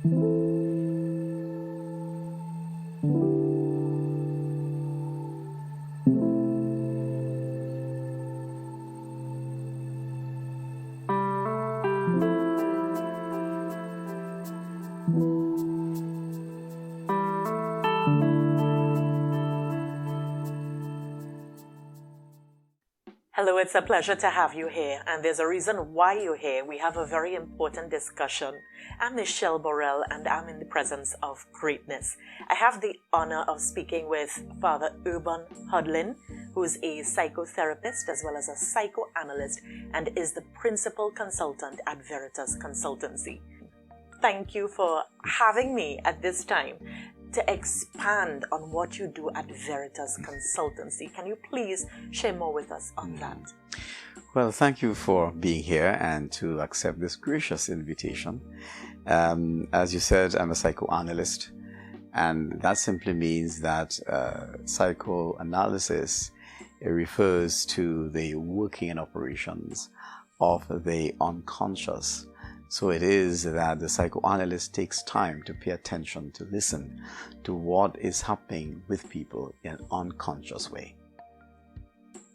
Hello, it's a pleasure to have you here, and there's a reason why you're here. We have a very important discussion. I'm Michelle Borel, and I'm in the presence of greatness. I have the honor of speaking with Father Urban Hudlin, who is a psychotherapist as well as a psychoanalyst, and is the principal consultant at Veritas Consultancy. Thank you for having me at this time to expand on what you do at Veritas Consultancy. Can you please share more with us on that? Well, thank you for being here and to accept this gracious invitation. As you said, I'm a psychoanalyst, and that simply means that psychoanalysis refers to the working and operations of the unconscious. So it is that the psychoanalyst takes time to pay attention, to listen to what is happening with people in an unconscious way.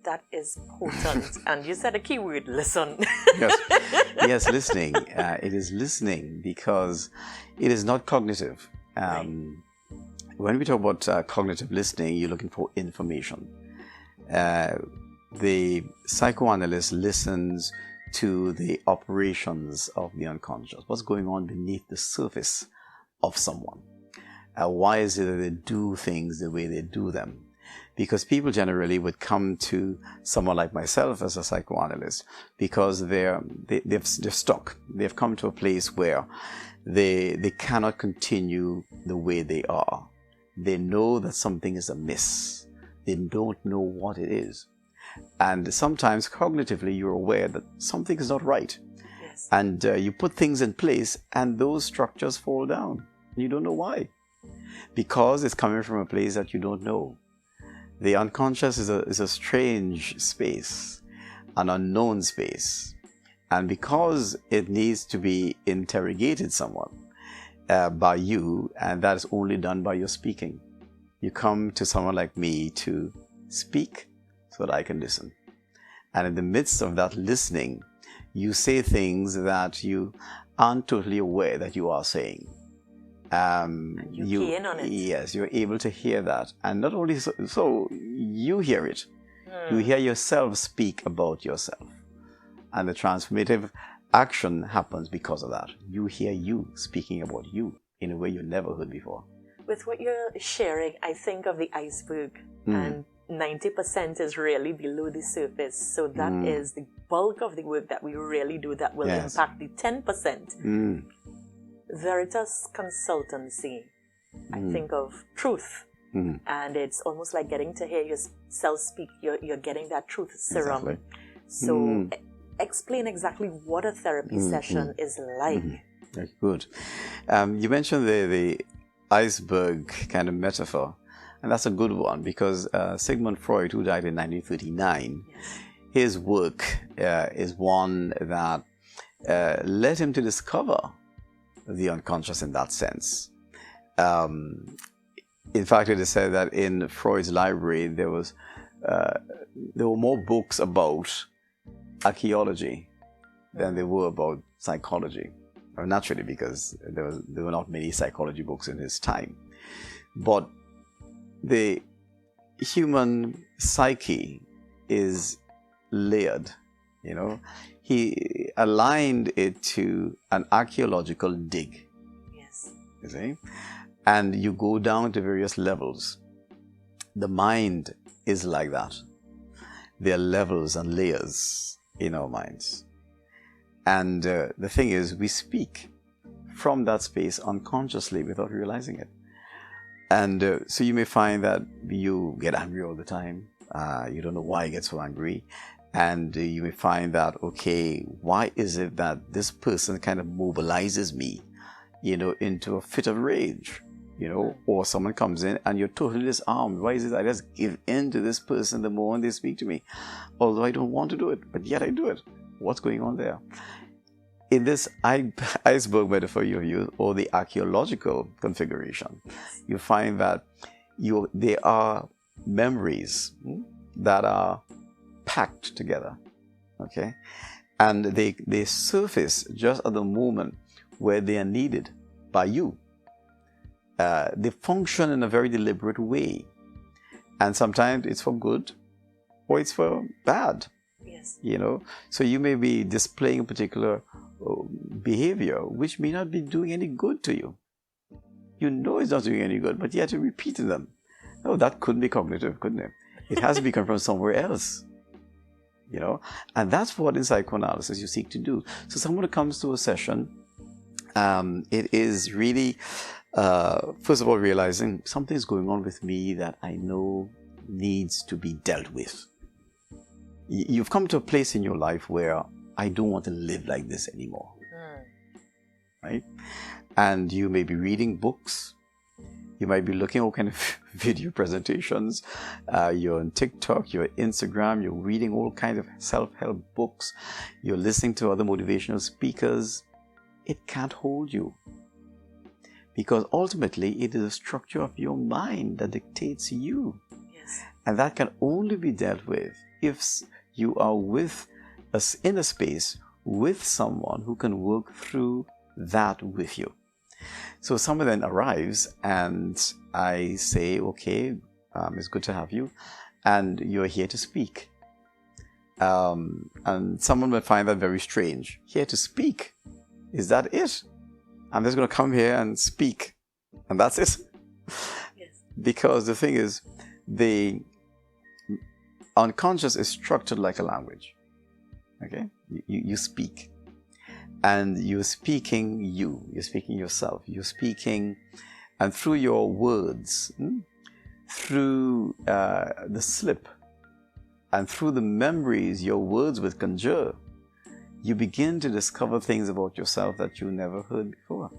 That is potent. And you said a key word, listen. Yes, listening. It is listening because it is not cognitive. When we talk about cognitive listening, you're looking for information. The psychoanalyst listens to the operations of the unconscious. What's going on beneath the surface of someone? Why is it that they do things the way they do them? Because people generally would come to someone like myself as a psychoanalyst because they're stuck. They've come to a place where they cannot continue the way they are. They know that something is amiss. They don't know what it is. And sometimes cognitively you're aware that something is not right. Yes. And you put things in place and those structures fall down. You don't know why. Because it's coming from a place that you don't know. The unconscious is a strange space, an unknown space. And because it needs to be interrogated somewhat by you, and that is only done by your speaking. You come to someone like me to speak so that I can listen. And in the midst of that listening, you say things that you aren't totally aware that you are saying. You key in on it. Yes, you're able to hear that. And not only so you hear it. You hear yourself speak about yourself. And the transformative action happens because of that. You hear you speaking about you in a way you never heard before. With what you're sharing, I think of the iceberg, and 90% is really below the surface. So that is the bulk of the work that we really do that will impact the 10%. Veritas Consultancy, I think of truth. And it's almost like getting to hear yourself speak. You're getting that truth serum. Exactly. So explain exactly what a therapy session is like. Very good. You mentioned the iceberg kind of metaphor. And that's a good one because Sigmund Freud, who died in 1939, his work is one that led him to discover the unconscious in that sense. In fact, it is said that in Freud's library there were more books about archaeology than there were about psychology. Naturally, because there were not many psychology books in his time. But the human psyche is layered, you know. He aligned it to an archaeological dig. Yes. You see? And you go down to various levels. The mind is like that. There are levels and layers in our minds. And the thing is, we speak from that space unconsciously without realizing it. And so you may find that you get angry all the time. You don't know why you get so angry. And you may find that, okay, why is it that this person kind of mobilizes me, you know, into a fit of rage, you know, or someone comes in and you're totally disarmed. Why is it I just give in to this person the moment they speak to me? Although I don't want to do it, but yet I do it. What's going on there? in this iceberg metaphor you use, or the archaeological configuration, you find that there are memories that are packed together, okay? And they surface just at the moment where they are needed by you. They function in a very deliberate way. And sometimes it's for good or it's for bad. Yes. You know, so you may be displaying a particular behavior which may not be doing any good to you. You know it's not doing any good, but yet you're repeating them. Oh, that couldn't be cognitive, couldn't it? It has to be come from somewhere else. You know, and that's what in psychoanalysis you seek to do. So someone who comes to a session, it is really, first of all, realizing something's going on with me that I know needs to be dealt with. You've come to a place in your life where I don't want to live like this anymore. Right? And you may be reading books. You might be looking at all kind of video presentations. You're on TikTok, you're on Instagram, you're reading all kinds of self-help books. You're listening to other motivational speakers. It can't hold you. Because ultimately, it is a structure of your mind that dictates you. Yes. And that can only be dealt with if you are with us in a space with someone who can work through that with you. So someone then arrives and I say, okay, it's good to have you, and you're here to speak. And someone may find that very strange. Here to speak? Is that it? I'm just going to come here and speak, and that's it? Yes. Because the thing is, the unconscious is structured like a language. Okay? You speak. And you're speaking you're speaking yourself, you're speaking, and through your words, through the slip, and through the memories your words would conjure, you begin to discover things about yourself that you never heard before.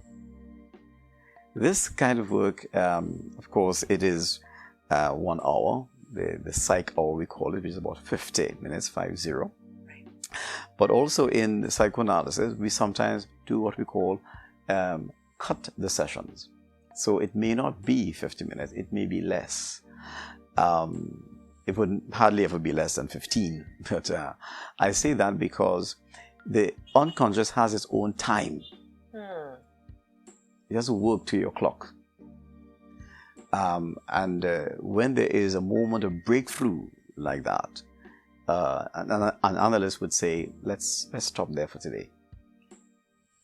This kind of work, of course, it is 1 hour, the psych hour we call it, which is about 50 minutes, 50. But also in psychoanalysis, we sometimes do what we call cut the sessions. So it may not be 50 minutes, it may be less. It would hardly ever be less than 15. But I say that because the unconscious has its own time. It doesn't work to your clock. And when there is a moment of breakthrough like that, an analyst would say, let's stop there for today.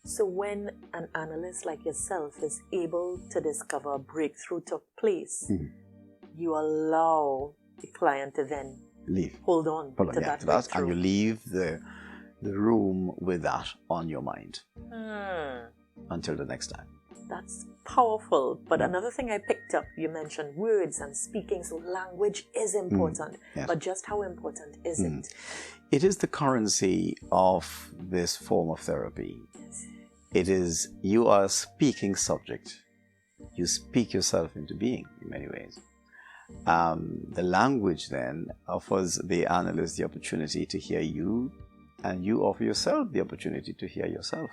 So when an analyst like yourself is able to discover a breakthrough took place, you allow the client to then hold on to that breakthrough. And you leave the room with that on your mind until the next time. That's powerful. But another thing I picked up, you mentioned words and speaking. So language is important. Yes. But just how important is it? It is the currency of this form of therapy. Yes. It is, you are a speaking subject. You speak yourself into being in many ways. The language then offers the analyst the opportunity to hear you, and you offer yourself the opportunity to hear yourself.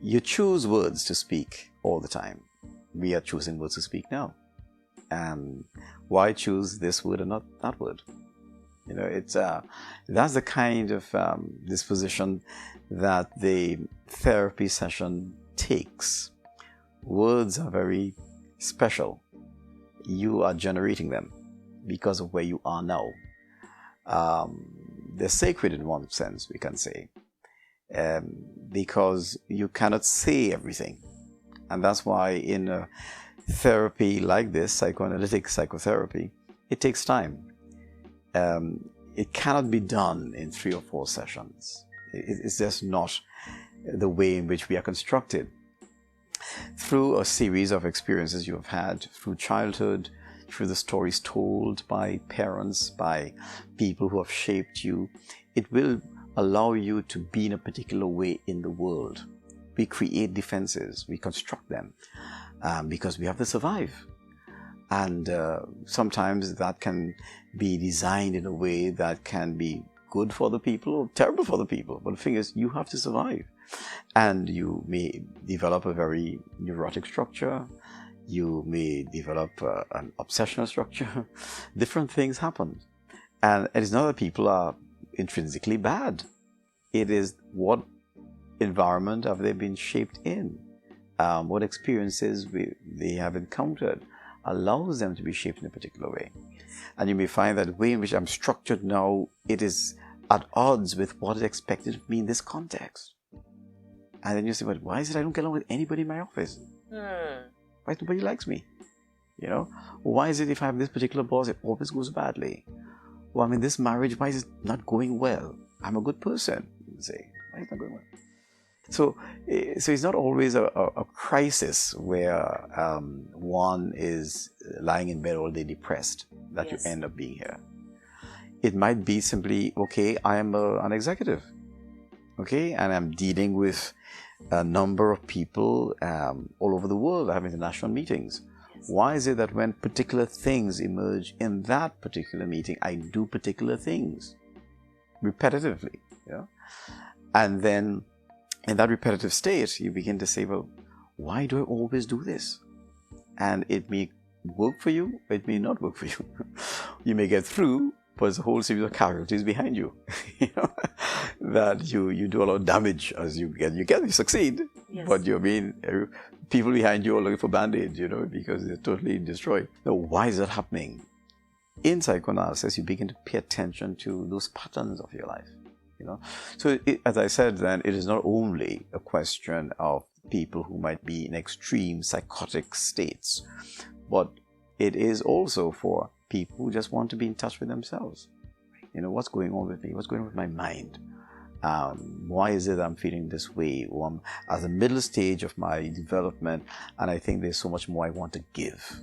You choose words to speak all the time. We are choosing words to speak now. Why choose this word and not that word? You know, it's that's the kind of disposition that the therapy session takes. Words are very special. You are generating them because of where you are now. They're sacred in one sense, we can say. Because you cannot say everything. And that's why in a therapy like this, psychoanalytic psychotherapy, it takes time. It cannot be done in 3 or 4 sessions. It's just not the way in which we are constructed. Through a series of experiences you have had through childhood, through the stories told by parents, by people who have shaped you, it will allow you to be in a particular way in the world. We create defenses, we construct them because we have to survive. And sometimes that can be designed in a way that can be good for the people or terrible for the people. But the thing is, you have to survive. And you may develop a very neurotic structure. You may develop an obsessional structure. Different things happen. And it's not that people are intrinsically bad. It is what environment have they been shaped in? What experiences they have encountered allows them to be shaped in a particular way. And you may find that the way in which I'm structured now, it is at odds with what is expected of me in this context. And then you say, but why is it I don't get along with anybody in my office? Why nobody likes me? You know? Why is it if I have this particular boss, it always goes badly? Well, I mean, this marriage, why is it not going well? I'm a good person, you say. Why is it not going well? So it's not always a crisis where one is lying in bed all day depressed that you end up being here. It might be simply, okay, I am an executive, okay, and I'm dealing with a number of people all over the world. I have international meetings. Why is it that when particular things emerge in that particular meeting, I do particular things repetitively, you know? And then in that repetitive state, you begin to say, well, why do I always do this? And it may work for you, it may not work for you. You may get through, but there's a whole series of casualties behind you, you know, that you do a lot of damage as you succeed, but people behind you are looking for band-aids, you know, because they're totally destroyed. Now, why is that happening? In psychoanalysis, you begin to pay attention to those patterns of your life. You know? So, as I said then, it is not only a question of people who might be in extreme psychotic states, but it is also for people who just want to be in touch with themselves. You know, what's going on with me? What's going on with my mind? Why is it I'm feeling this way? Or I'm at the middle stage of my development, and I think there's so much more I want to give,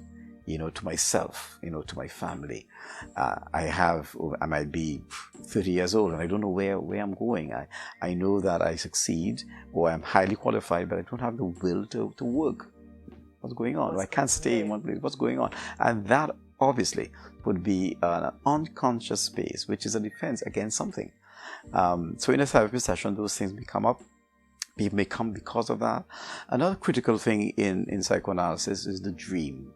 you know, to myself, you know, to my family. I might be 30 years old and I don't know where I'm going. I know that I succeed or I'm highly qualified, but I don't have the will to work. What's going on? I can't stay in one place. What's going on? And that obviously would be an unconscious space, which is a defense against something. So in a therapy session, those things may come up. People may come because of that. Another critical thing in psychoanalysis is the dream.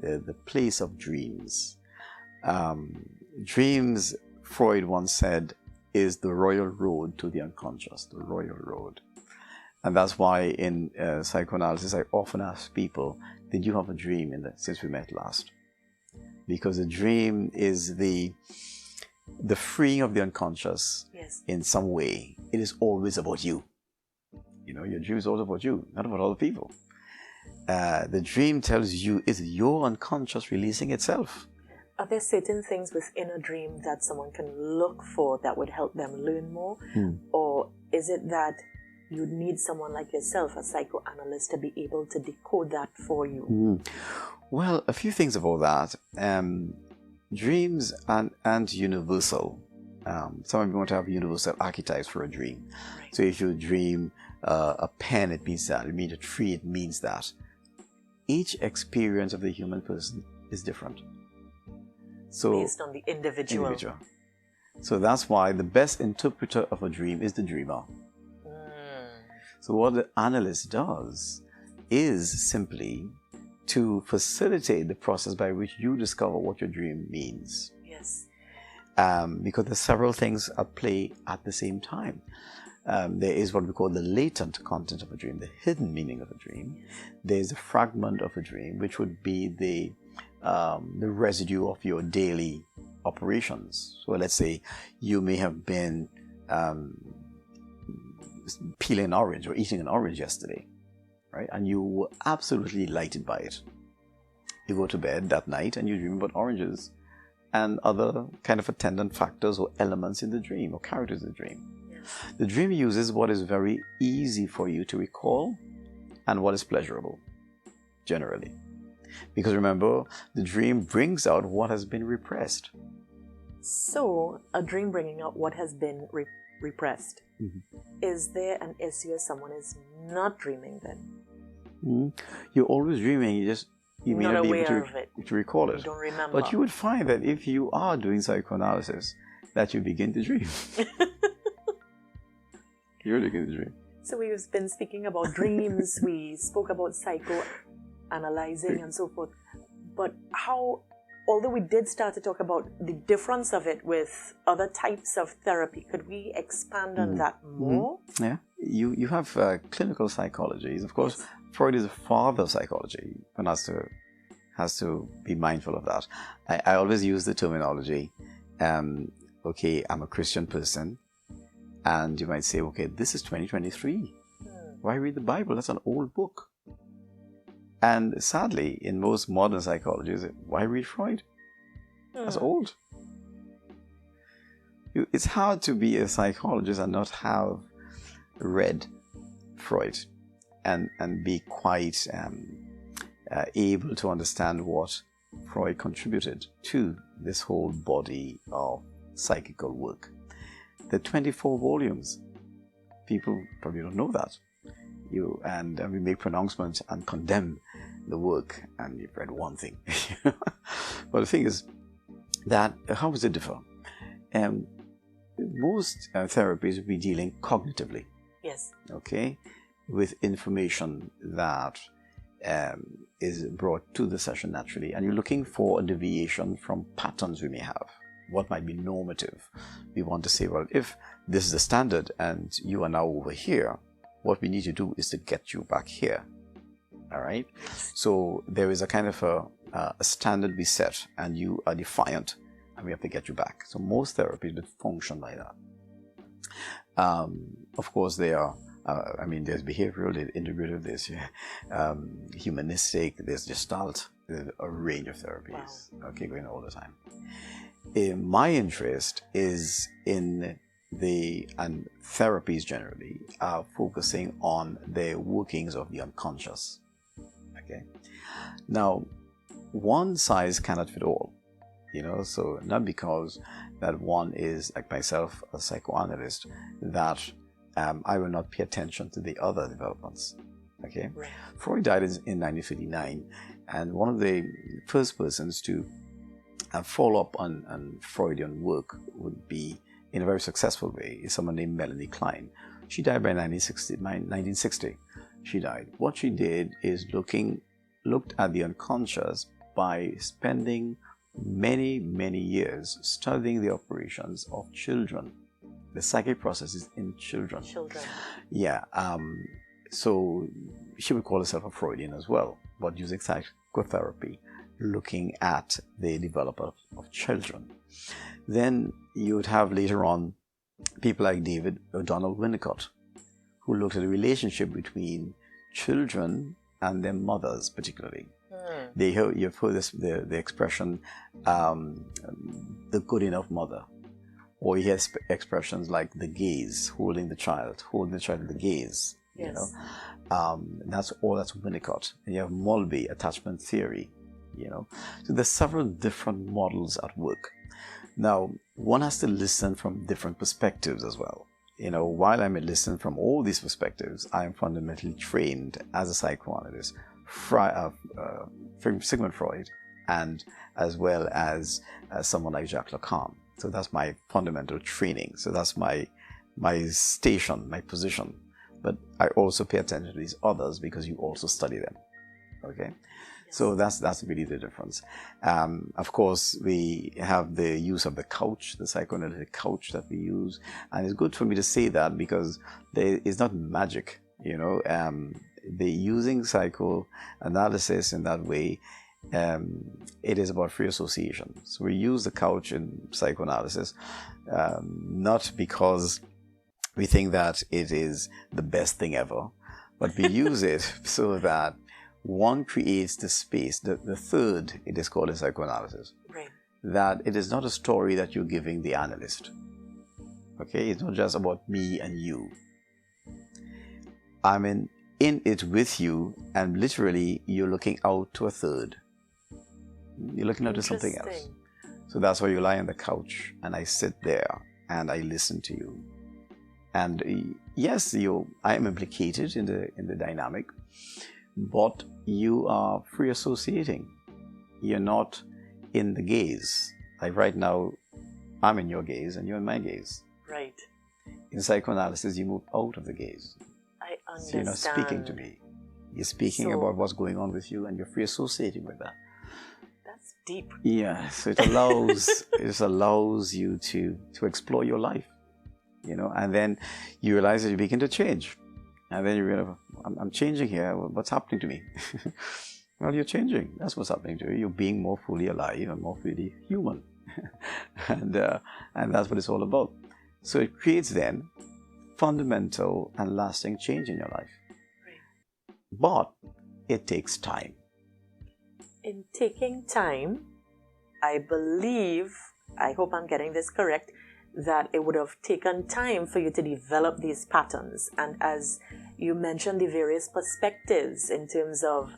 The place of dreams. Dreams, Freud once said, is the royal road to the unconscious, the royal road. And that's why in psychoanalysis, I often ask people, did you have a dream since we met last? Because a dream is the freeing of the unconscious in some way. It is always about you. You know, your dream is always about you, not about other people. The dream tells you it's your unconscious releasing itself. Are there certain things within a dream that someone can look for that would help them learn more? Or is it that you need someone like yourself, a psychoanalyst, to be able to decode that for you? Well, a few things about that. Dreams aren't universal. Some of you want to have universal archetypes for a dream. Right. So if you dream a pen, it means that. If you mean a tree, it means that. Each experience of the human person is different. So based on the individual. So that's why the best interpreter of a dream is the dreamer. So what the analyst does is simply to facilitate the process by which you discover what your dream means. Yes. Because there's several things at play at the same time. There is what we call the latent content of a dream, the hidden meaning of a dream. There's a fragment of a dream, which would be the residue of your daily operations. So let's say you may have been peeling an orange or eating an orange yesterday, right? And you were absolutely delighted by it. You go to bed that night and you dream about oranges and other kind of attendant factors or elements in the dream or characters in the dream. The dream uses what is very easy for you to recall and what is pleasurable, generally. Because remember, the dream brings out what has been repressed. So, a dream bringing out what has been repressed. Is there an issue if someone is not dreaming then? You're always dreaming, you may not be able to recall it. You don't remember. But you would find that if you are doing psychoanalysis, that you begin to dream. You really begin to dream. So we've been speaking about dreams, we spoke about psychoanalyzing and so forth. But how, although we did start to talk about the difference of it with other types of therapy, could we expand on that more? Yeah. You have clinical psychology. Of course, Freud is the father of psychology. One has to be mindful of that. I always use the terminology, okay, I'm a Christian person, and you might say, okay, this is 2023. Why read the Bible? That's an old book. And sadly, in most modern psychologies, why read Freud? That's old. It's hard to be a psychologist and not have read Freud and be quite able to understand what Freud contributed to this whole body of psychical work. The 24 volumes, people probably don't know that. We make pronouncements and condemn the work, and you've read one thing. But the thing is that, how does it differ? Most therapies will be dealing cognitively. Yes. Okay, with information that is brought to the session naturally, and you're looking for a deviation from patterns we may have. What might be normative? We want to say, well, if this is the standard and you are now over here, what we need to do is to get you back here. All right? So there is a kind of a standard we set, and you are defiant, and we have to get you back. So most therapies would function like that. Of course, they are, there's behavioral, there's integrative, there's humanistic, there's Gestalt, there's a range of therapies, going all the time. My interest is in and therapies generally are focusing on the workings of the unconscious. Okay. Now, one size cannot fit all, so not because that one is, like myself, a psychoanalyst, that I will not pay attention to the other developments. Okay. Right. Freud died in 1959, and one of the first persons to follow up on Freudian work would be, in a very successful way, is someone named Melanie Klein. She died by 1960. She died. What she did is looked at the unconscious by spending many, many years studying the operations of children, the psychic processes in children. Yeah. So she would call herself a Freudian as well, but using psychotherapy, looking at the development of children. Then you would have later on people like David O'Donnell Winnicott, who looked at the relationship between children and their mothers, particularly. You've heard the expression, the good enough mother. Or you hear expressions like the gaze, holding the child in the gaze. Yes. That's Winnicott. And you have Mulvey, attachment theory. So there's several different models at work. Now, one has to listen from different perspectives as well. While I may listen from all these perspectives, I am fundamentally trained as a psychoanalyst from Sigmund Freud, and as well as someone like Jacques Lacan. So that's my fundamental training. So that's my station, my position. But I also pay attention to these others because you also study them. Okay? So that's really the difference. Of course, we have the use of the couch, the psychoanalytic couch that we use. And it's good for me to say that because it's not magic, the using psychoanalysis in that way, it is about free association. So we use the couch in psychoanalysis, not because we think that it is the best thing ever, but we use it so that one creates the space, the third, it is called in psychoanalysis, right, that it is not a story that you're giving the analyst. Okay, it's not just about me and you. I'm in it with you, and literally you're looking out to a third. You're looking out to something else. So that's why you lie on the couch, and I sit there and I listen to you. And yes, I am implicated in the dynamic, but you are free associating. You're not in the gaze. Like right now, I'm in your gaze and you're in my gaze. Right. In psychoanalysis, you move out of the gaze. I understand. So you're not speaking to me. You're speaking about what's going on with you and you're free associating with that. That's deep. Yeah, so it allows you to explore your life, and then you realize that you begin to change. And then you realize, I'm changing here. What's happening to me? Well, you're changing. That's what's happening to you. You're being more fully alive and more fully human. and that's what it's all about. So it creates then fundamental and lasting change in your life. Right. But it takes time. In taking time, I believe, I hope I'm getting this correct, that it would have taken time for you to develop these patterns. And as you mentioned, the various perspectives in terms of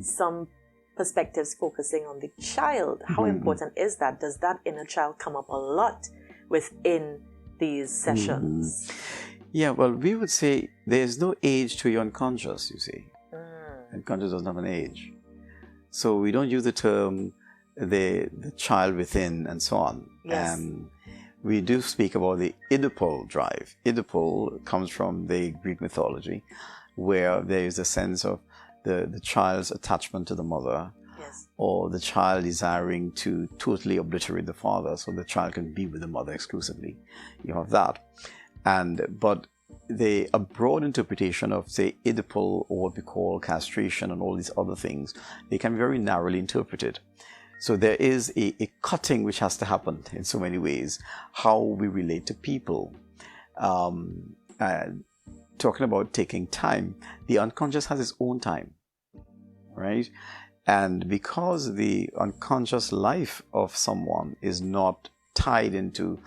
some perspectives focusing on the child, how important is that? Does that inner child come up a lot within these sessions? Yeah, well, we would say there's no age to your unconscious, you see. Unconscious doesn't have an age. So we don't use the term the child within and so on. Yes. We do speak about the Oedipal drive. Oedipal comes from the Greek mythology, where there is a sense of the child's attachment to the mother, yes, or the child desiring to totally obliterate the father so the child can be with the mother exclusively. You have that. But a broad interpretation of, say, Oedipal, or what we call castration and all these other things, they can be very narrowly interpreted. So there is a cutting which has to happen in so many ways, how we relate to people. Talking about taking time, the unconscious has its own time, right? And because the unconscious life of someone is not tied into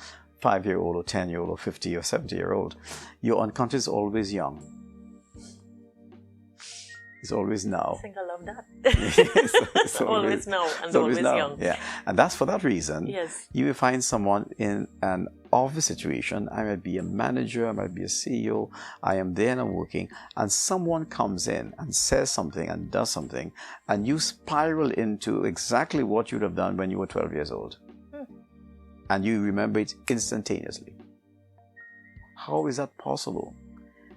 5-year-old or 10-year-old or 50 or 70-year-old, your unconscious is always young. It's always now. I think I love that. it's always now and always young. Yeah, and that's for that reason. Yes. You will find someone in an office situation. I might be a manager, I might be a CEO. I am there and I'm working, and someone comes in and says something and does something, and you spiral into exactly what you'd have done when you were 12 years old. And you remember it instantaneously. How is that possible?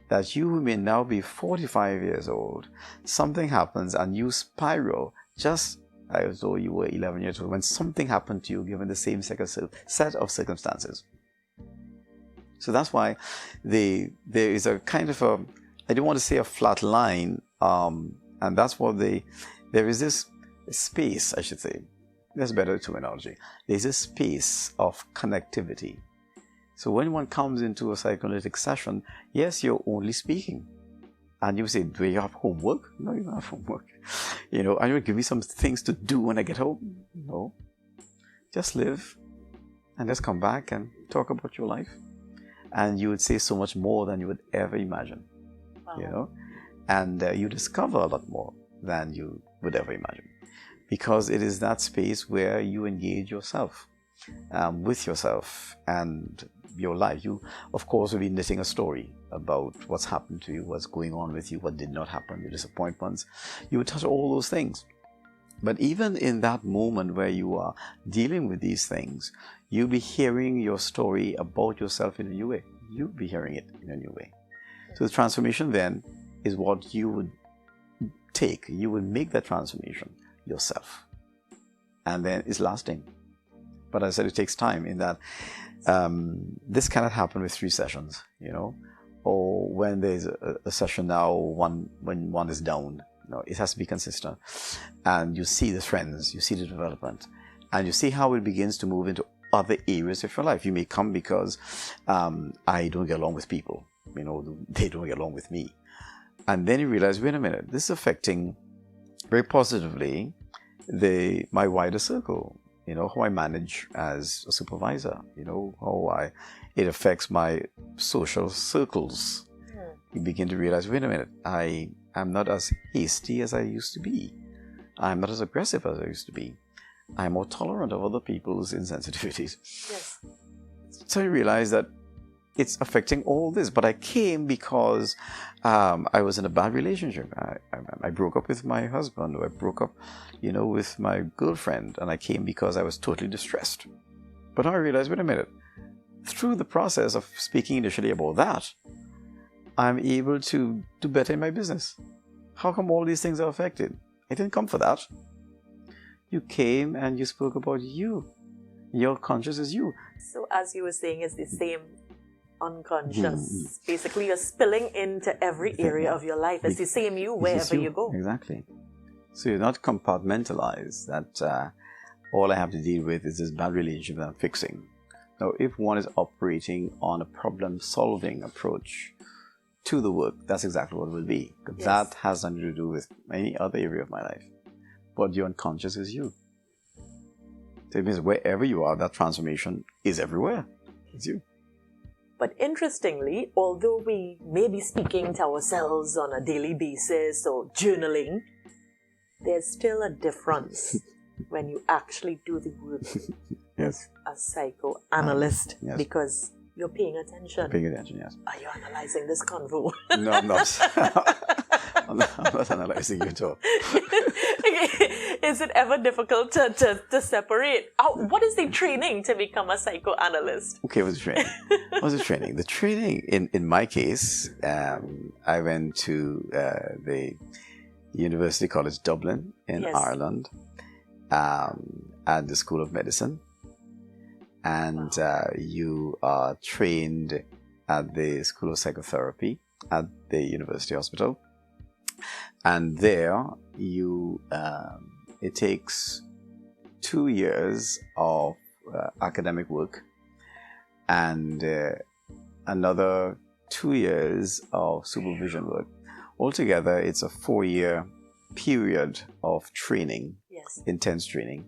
That you may now be 45 years old, something happens and you spiral just as though you were 11 years old when something happened to you given the same set of circumstances. So that's why there is a kind of I don't want to say a flat line, and that's what there is this space, I should say. That's better terminology. There's a space of connectivity. So when one comes into a psychoanalytic session, yes, you're only speaking. And you say, do you have homework? No, you don't have homework. And you give me some things to do when I get home? No. Just live and just come back and talk about your life. And you would say so much more than you would ever imagine. Wow. And you discover a lot more than you would ever imagine. Because it is that space where you engage yourself, with yourself and your life. You, of course, will be knitting a story about what's happened to you, what's going on with you, what did not happen, your disappointments. You will touch all those things. But even in that moment where you are dealing with these things, you'll be hearing your story about yourself in a new way. You'll be hearing it in a new way. So the transformation then is what you would take. You would make that transformation yourself. And then it's lasting. But as I said, it takes time in that this cannot happen with 3 sessions, or when there's a session now, when one is down. No, it has to be consistent. And you see the trends, you see the development, and you see how it begins to move into other areas of your life. You may come because I don't get along with people, they don't get along with me. And then you realize, wait a minute, this is affecting very positively my wider circle. How I manage as a supervisor, how it affects my social circles. You begin to realize, wait a minute, I am not as hasty as I used to be. I'm not as aggressive as I used to be. I'm more tolerant of other people's insensitivities. Yes. So you realize that it's affecting all this. But I came because I was in a bad relationship. I broke up with my husband, or I broke up, with my girlfriend, and I came because I was totally distressed. But I realized, wait a minute, through the process of speaking initially about that, I'm able to do better in my business. How come all these things are affected? I didn't come for that. You came and you spoke about you. Your conscious is you. So as you were saying, it's the same unconscious. Basically, you're spilling into every area of your life. It's the same you wherever you go. Exactly. So you're not compartmentalized that all I have to deal with is this bad relationship that I'm fixing. Now, if one is operating on a problem-solving approach to the work, that's exactly what it will be. Yes. That has nothing to do with any other area of my life. But your unconscious is you. So it means wherever you are, that transformation is everywhere. It's you. But interestingly, although we may be speaking to ourselves on a daily basis or journaling, there's still a difference when you actually do the work yes. as a psychoanalyst, yes. Because you're paying attention. Paying attention, yes. Are you analyzing this convo? No, I'm not. I'm not analyzing you at all. Is it ever difficult to separate? What is the training to become a psychoanalyst? Okay, what's the training? What's the training? The training, in my case, I went to the University College Dublin in Ireland at the School of Medicine. And you are trained at the School of Psychotherapy at the University Hospital. And there, it takes 2 years of academic work and another 2 years of supervision work. Altogether, it's a 4-year period of training, intense training.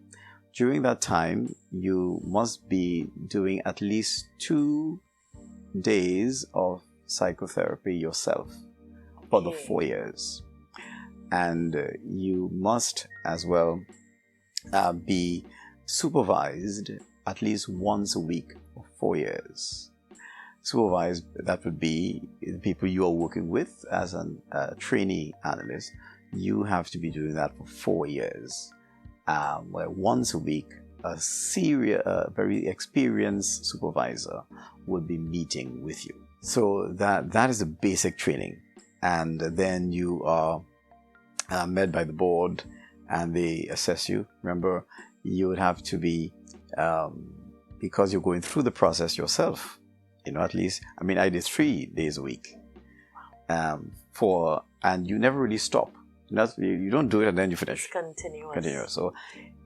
During that time, you must be doing at least 2 days of psychotherapy yourself for the 4 years. And you must as well be supervised at least once a week for 4 years. Supervised, that would be the people you are working with as a trainee analyst. You have to be doing that for 4 years. Where once a week, a very experienced supervisor would be meeting with you. So that is the basic training. And then you are met by the board and they assess you. Remember, you would have to be, because you're going through the process yourself, at least, I did 3 days a week. And you never really stop. You don't do it and then you finish. It's continuous. So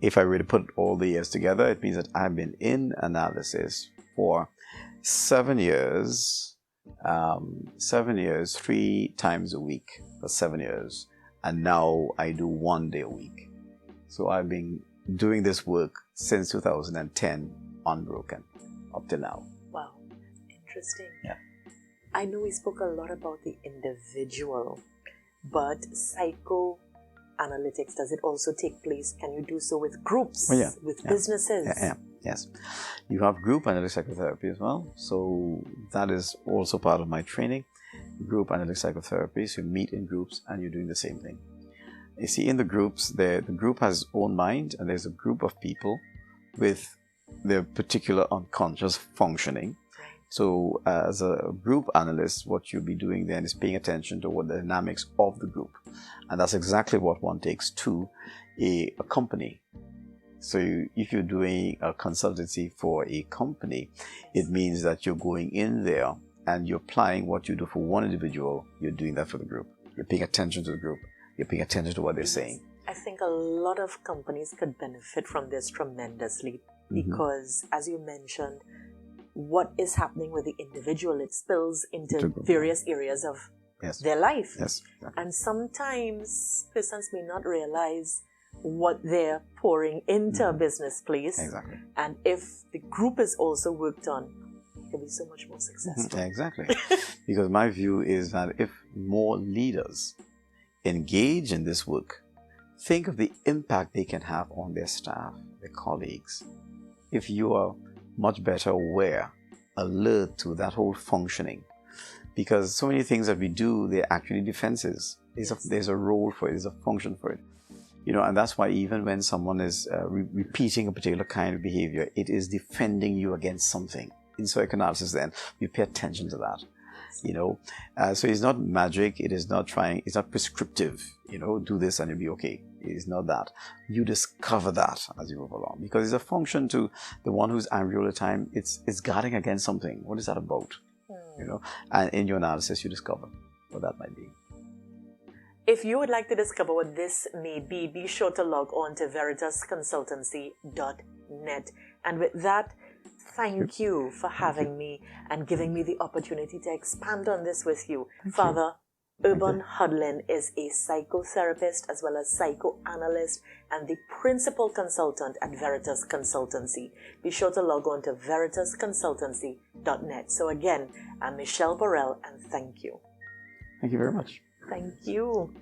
if I were to put all the years together, it means that I've been in analysis for 7 years, 3 times a week for 7 years. And now I do 1 day a week. So I've been doing this work since 2010, unbroken, up till now. Wow, interesting. Yeah. I know we spoke a lot about the individual, but psychoanalytics, does it also take place? Can you do so with groups, with businesses? Yes. You have group analytic psychotherapy as well. So that is also part of my training. Group analytic psychotherapy. So you meet in groups and you're doing the same thing. You see, in the groups, the group has its own mind, and there's a group of people with their particular unconscious functioning. So as a group analyst, what you'll be doing then is paying attention to what the dynamics of the group. And that's exactly what one takes to a company. So if you're doing a consultancy for a company, it means that you're going in there and you're applying what you do for one individual, you're doing that for the group. You're paying attention to the group. You're paying attention to what they're saying. I think a lot of companies could benefit from this tremendously because, as you mentioned, what is happening with the individual, it spills into various areas of their life. Yes. Exactly. And sometimes persons may not realize what they're pouring into a business place. Exactly. And if the group is also worked on, it can be so much more successful. Exactly. Because my view is that if more leaders engage in this work, think of the impact they can have on their staff, their colleagues. If you are much better aware, alert to that whole functioning. Because so many things that we do, they're actually defenses. There's a role for it, there's a function for it. And that's why even when someone is repeating a particular kind of behavior, it is defending you against something. In psychoanalysis, then, you pay attention to that. So it's not magic. It's not prescriptive. Do this and you'll be okay. It's not that. You discover that as you move along, because it's a function to the one who's angry all the time. It's guarding against something. What is that about? And in your analysis, you discover what that might be. If you would like to discover what this may be sure to log on to VeritasConsultancy.net. And with that, thank you for having me and giving me the opportunity to expand on this with you. Father Urban Hudlin is a psychotherapist as well as psychoanalyst and the principal consultant at Veritas Consultancy. Be sure to log on to VeritasConsultancy.net. So again, I'm Michelle Borel, and thank you. Thank you very much. Thank you.